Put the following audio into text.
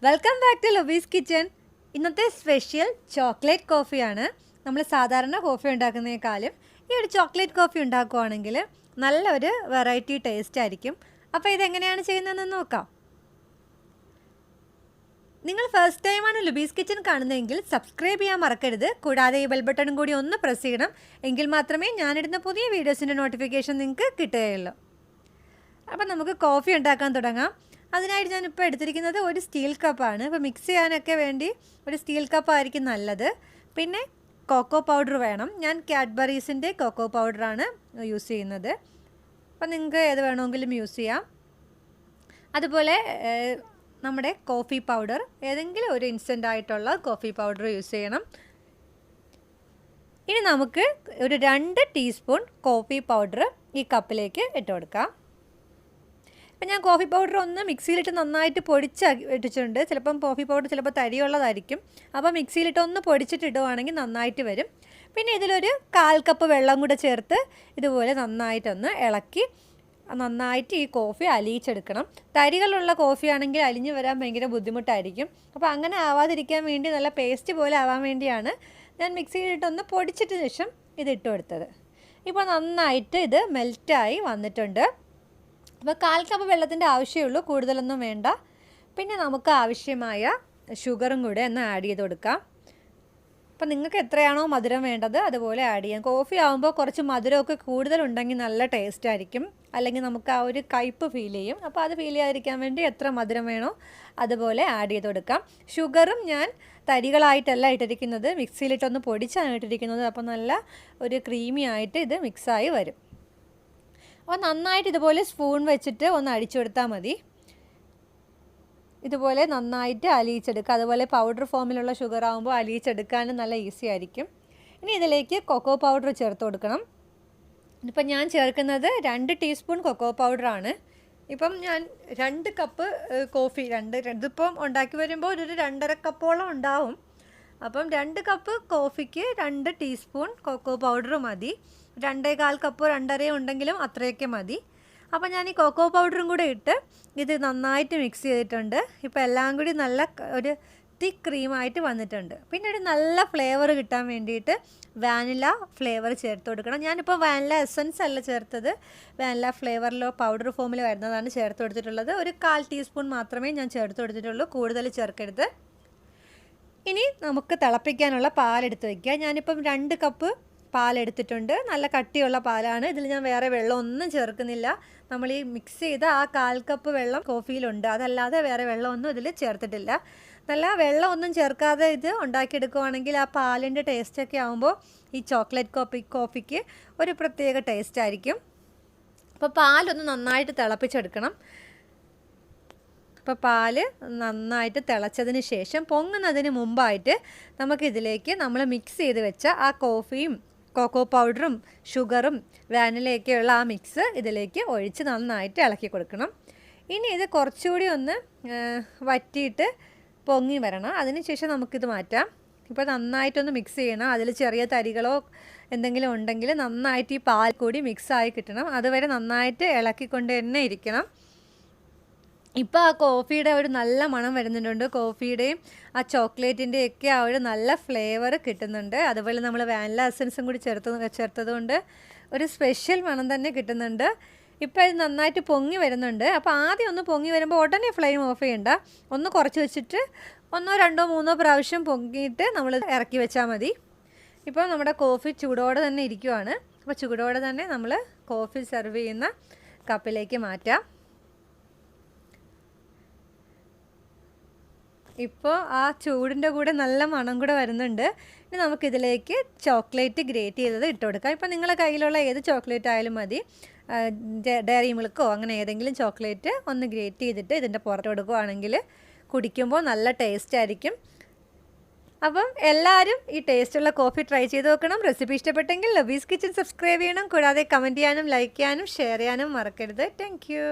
Welcome back to Lobby's kitchen. ഇന്നത്തെ special chocolate കോഫിയാണ്. നമ്മൾ സാധാരണ കോഫി ഉണ്ടാക്കുന്നതിനേക്കാളും ഈ ഒരു ചോക്ലേറ്റ് കോഫി ഉണ്ടാക്കുകയാണെങ്കിൽ നല്ലൊരു വെറൈറ്റി ടേസ്റ്റ് ആയിരിക്കും. അപ്പോൾ ഇതെങ്ങനെയാണ് ചെയ്യുന്നതെന്ന് നോക്കാം. നിങ്ങൾ ഫസ്റ്റ് ടൈമാണ് ലൊബീസ് കിച്ചൺ കാണുന്നതെങ്കിൽ സബ്സ്ക്രൈബ് ചെയ്യാൻ മറക്കരുത്. കൂടാതെ ഈ ബെൽ ബട്ടണും കൂടി ഒന്ന് പ്രസ് ചെയ്യണം. എങ്കിൽ മാത്രമേ ഞാനിടുന്ന പുതിയ വീഡിയോസിൻ്റെ നോട്ടിഫിക്കേഷൻ നിങ്ങൾക്ക് കിട്ടുകയുള്ളൂ. അപ്പം നമുക്ക് കോഫി ഉണ്ടാക്കാൻ തുടങ്ങാം. അതിനായിട്ട് ഞാനിപ്പോൾ എടുത്തിരിക്കുന്നത് ഒരു സ്റ്റീൽ കപ്പാണ്. ഇപ്പോൾ മിക്സ് ചെയ്യാനൊക്കെ വേണ്ടി ഒരു സ്റ്റീൽ കപ്പായിരിക്കും നല്ലത്. പിന്നെ കൊക്കോ പൗഡർ വേണം. ഞാൻ കാഡ്ബറീസിൻ്റെ കൊക്കോ പൗഡറാണ് യൂസ് ചെയ്യുന്നത്. അപ്പം നിങ്ങൾക്ക് ഏത് വേണമെങ്കിലും യൂസ് ചെയ്യാം. അതുപോലെ നമ്മുടെ കോഫി പൗഡർ, ഏതെങ്കിലും ഒരു ഇൻസ്റ്റൻ്റ് ആയിട്ടുള്ള കോഫി പൗഡർ യൂസ് ചെയ്യണം. ഇനി നമുക്ക് ഒരു 2 ടീസ്പൂൺ കോഫി പൗഡർ ഈ കപ്പിലേക്ക് ഇട്ട് കൊടുക്കാം. ഇപ്പം ഞാൻ കോഫി പൗഡർ ഒന്ന് മിക്സിയിലിട്ട് നന്നായിട്ട് പൊടിച്ചിട്ടുണ്ട്. ചിലപ്പം കോഫി പൗഡർ ചിലപ്പോൾ തരിയുള്ളതായിരിക്കും. അപ്പോൾ മിക്സിയിലിട്ട് ഒന്ന് പൊടിച്ചിട്ടിടുവാണെങ്കിൽ നന്നായിട്ട് വരും. പിന്നെ ഇതിലൊരു 1/4 കപ്പ് വെള്ളം കൂടെ ചേർത്ത് ഇതുപോലെ നന്നായിട്ടൊന്ന് ഇളക്കി നന്നായിട്ട് ഈ കോഫി അലിയിച്ചെടുക്കണം. തരികളുള്ള കോഫി ആണെങ്കിൽ അലിഞ്ഞു വരാൻ ഭയങ്കര ബുദ്ധിമുട്ടായിരിക്കും. അപ്പോൾ അങ്ങനെ ആവാതിരിക്കാൻ വേണ്ടി നല്ല പേസ്റ്റ് പോലെ ആവാൻ വേണ്ടിയാണ് ഞാൻ മിക്സിയിലിട്ടൊന്ന് പൊടിച്ചിട്ട് ശേഷം ഇതിട്ട് കൊടുത്തത്. ഇപ്പോൾ നന്നായിട്ട് ഇത് മെൽറ്റായി വന്നിട്ടുണ്ട്. അപ്പോൾ 1/4 കപ്പ് വെള്ളത്തിൻ്റെ ആവശ്യമുള്ളൂ, കൂടുതലൊന്നും വേണ്ട. പിന്നെ നമുക്ക് ആവശ്യമായ ഷുഗറും കൂടെ ഒന്ന് ആഡ് ചെയ്ത് കൊടുക്കാം. അപ്പോൾ നിങ്ങൾക്ക് എത്രയാണോ മധുരം വേണ്ടത് അതുപോലെ ആഡ് ചെയ്യാം. കോഫി ആകുമ്പോൾ കുറച്ച് മധുരമൊക്കെ കൂടുതലുണ്ടെങ്കിൽ നല്ല ടേസ്റ്റ് ആയിരിക്കും. അല്ലെങ്കിൽ നമുക്ക് ആ ഒരു കയ്പ്പ് ഫീൽ ചെയ്യും. അപ്പോൾ അത് ഫീൽ ചെയ്യാതിരിക്കാൻ വേണ്ടി എത്ര മധുരം വേണോ അതുപോലെ ആഡ് ചെയ്ത് കൊടുക്കാം. ഷുഗറും ഞാൻ തരികളായിട്ടല്ല ഇട്ടിരിക്കുന്നത്, മിക്സിയിലിട്ടൊന്ന് പൊടിച്ചാണ് ഇട്ടിരിക്കുന്നത്. അപ്പോൾ നല്ല ഒരു ക്രീമി ആയിട്ട് ഇത് മിക്സായി വരും. അപ്പോൾ നന്നായിട്ട് ഇതുപോലെ സ്പൂൺ വെച്ചിട്ട് ഒന്ന് അടിച്ചു കൊടുത്താൽ മതി. ഇതുപോലെ നന്നായിട്ട് അലിയിച്ചെടുക്കുക. അതുപോലെ പൗഡർ ഫോമിലുള്ള ഷുഗർ ആകുമ്പോൾ അലിയിച്ചെടുക്കാനും നല്ല ഈസി ആയിരിക്കും. ഇനി ഇതിലേക്ക് കൊക്കോ പൗഡർ ചേർത്ത് കൊടുക്കണം. ഇപ്പം ഞാൻ ചേർക്കുന്നത് 2 ടീസ്പൂൺ കൊക്കോ പൗഡറാണ്. ഇപ്പം ഞാൻ 2 കപ്പ് കോഫി ഇതിപ്പം ഉണ്ടാക്കി വരുമ്പോൾ ഒരു 2.5 കപ്പോളം ഉണ്ടാവും. അപ്പം 2 കപ്പ് കോഫിക്ക് 2 ടീസ്പൂൺ കൊക്കോ പൗഡർ മതി. 2.25 കപ്പ് 2.5 ഉണ്ടെങ്കിലും അത്രയൊക്കെ മതി. അപ്പോൾ ഞാൻ ഈ കൊക്കോ പൗഡറും കൂടെ ഇട്ട് ഇത് നന്നായിട്ട് മിക്സ് ചെയ്തിട്ടുണ്ട്. ഇപ്പോൾ എല്ലാം കൂടി നല്ല ഒരു തിക്ക് ക്രീമായിട്ട് വന്നിട്ടുണ്ട്. പിന്നെ ഒരു നല്ല ഫ്ലേവർ കിട്ടാൻ വേണ്ടിയിട്ട് വാനില ഫ്ലേവർ ചേർത്ത് കൊടുക്കണം. ഞാനിപ്പോൾ വാനില എസൻസ് അല്ല ചേർത്തത്, വാനില ഫ്ലേവറിലോ പൗഡർ ഫോമിൽ വരുന്നതാണ് ചേർത്ത് കൊടുത്തിട്ടുള്ളത്. ഒരു 1/4 ടീസ്പൂൺ മാത്രമേ ഞാൻ ചേർത്ത് കൊടുത്തിട്ടുള്ളൂ, കൂടുതൽ ചേർക്കരുത്. ഇനി നമുക്ക് തിളപ്പിക്കാനുള്ള പാലെടുത്ത് വയ്ക്കുക. ഞാനിപ്പം 2 കപ്പ് പാലെടുത്തിട്ടുണ്ട്. നല്ല കട്ടിയുള്ള പാലാണ്. ഇതിൽ ഞാൻ വേറെ വെള്ളമൊന്നും ചേർക്കുന്നില്ല. നമ്മൾ ഈ മിക്സ് ചെയ്ത ആ 1/4 കപ്പ് വെള്ളം കോഫിയിലുണ്ട്, അതല്ലാതെ വേറെ വെള്ളമൊന്നും ഇതിൽ ചേർത്തിട്ടില്ല. നല്ല വെള്ളമൊന്നും ചേർക്കാതെ ഇത് ഉണ്ടാക്കിയെടുക്കുവാണെങ്കിൽ ആ പാലിൻ്റെ ടേസ്റ്റൊക്കെ ആകുമ്പോൾ ഈ ചോക്ലേറ്റ് കോഫിക്ക് ഒരു പ്രത്യേക ടേസ്റ്റ് ആയിരിക്കും. അപ്പോൾ പാലൊന്ന് നന്നായിട്ട് തിളപ്പിച്ചെടുക്കണം. അപ്പോൾ പാല് നന്നായിട്ട് തിളച്ചതിന് ശേഷം പൊങ്ങുന്നതിന് മുമ്പായിട്ട് നമുക്കിതിലേക്ക് നമ്മൾ മിക്സ് ചെയ്ത് വെച്ച ആ കോഫിയും കൊക്കോ പൗഡറും ഷുഗറും വാനിലയൊക്കെയുള്ള ആ മിക്സ് ഇതിലേക്ക് ഒഴിച്ച് നന്നായിട്ട് ഇളക്കി കൊടുക്കണം. ഇനി ഇത് കുറച്ചുകൂടി ഒന്ന് വറ്റിയിട്ട് പൊങ്ങി വരണം. അതിനുശേഷം നമുക്കിത് മാറ്റാം. ഇപ്പോൾ നന്നായിട്ടൊന്ന് മിക്സ് ചെയ്യണം. അതിൽ ചെറിയ തരികളോ എന്തെങ്കിലും ഉണ്ടെങ്കിൽ നന്നായിട്ട് ഈ പാൽ കൂടി മിക്സായി കിട്ടണം. അതുവരെ നന്നായിട്ട് ഇളക്കിക്കൊണ്ട് തന്നെ ഇരിക്കണം. ഇപ്പോൾ ആ കോഫിയുടെ ഒരു നല്ല മണം വരുന്നുണ്ട്. കോഫിയുടെയും ആ ചോക്ലേറ്റിൻ്റെയൊക്കെ ആ ഒരു നല്ല ഫ്ലേവർ കിട്ടുന്നുണ്ട്. അതുപോലെ നമ്മൾ വാനില എസൻസും കൂടി ചേർത്തതുകൊണ്ട് ഒരു സ്പെഷ്യൽ മണം തന്നെ കിട്ടുന്നുണ്ട്. ഇപ്പോൾ ഇത് നന്നായിട്ട് പൊങ്ങി വരുന്നുണ്ട്. അപ്പോൾ ആദ്യം ഒന്ന് പൊങ്ങി വരുമ്പോൾ ഉടനെ ഫ്ലെയിം ഓഫ് ചെയ്യണ്ട. ഒന്ന് കുറച്ച് വെച്ചിട്ട് 1, 2, 3 പ്രാവശ്യം പൊങ്ങിയിട്ട് നമ്മൾ ഇറക്കി വെച്ചാൽ മതി. ഇപ്പോൾ നമ്മുടെ കോഫി ചൂടോടെ തന്നെ ഇരിക്കുവാണ്. അപ്പോൾ ചൂടോടെ തന്നെ നമ്മൾ കോഫി സെർവ് ചെയ്യുന്ന കപ്പിലേക്ക് മാറ്റാം. ഇപ്പോൾ ആ ചൂടിൻ്റെ കൂടെ നല്ല മണം കൂടെ വരുന്നുണ്ട്. ഇനി നമുക്കിതിലേക്ക് ചോക്ലേറ്റ് ഗ്രേറ്റ് ചെയ്തത് ഇട്ട് കൊടുക്കാം. ഇപ്പോൾ നിങ്ങളുടെ കയ്യിലുള്ള ഏത് ചോക്ലേറ്റ് ആയാലും മതി. ഡയറി മിൽക്കോ അങ്ങനെ ഏതെങ്കിലും ചോക്ലേറ്റ് ഒന്ന് ഗ്രേറ്റ് ചെയ്തിട്ട് ഇതിൻ്റെ പുറത്ത് കൊടുക്കുകയാണെങ്കിൽ കുടിക്കുമ്പോൾ നല്ല ടേസ്റ്റ് ആയിരിക്കും. അപ്പം എല്ലാവരും ഈ ടേസ്റ്റുള്ള കോഫി ട്രൈ ചെയ്ത് നോക്കണം. റെസിപ്പി ഇഷ്ടപ്പെട്ടെങ്കിൽ ലൊബീസ് കിച്ചൺ സബ്സ്ക്രൈബ് ചെയ്യണം. കൂടാതെ കമൻറ്റ് ചെയ്യാനും ലൈക്ക് ചെയ്യാനും ഷെയർ ചെയ്യാനും മറക്കരുത്. Thank you.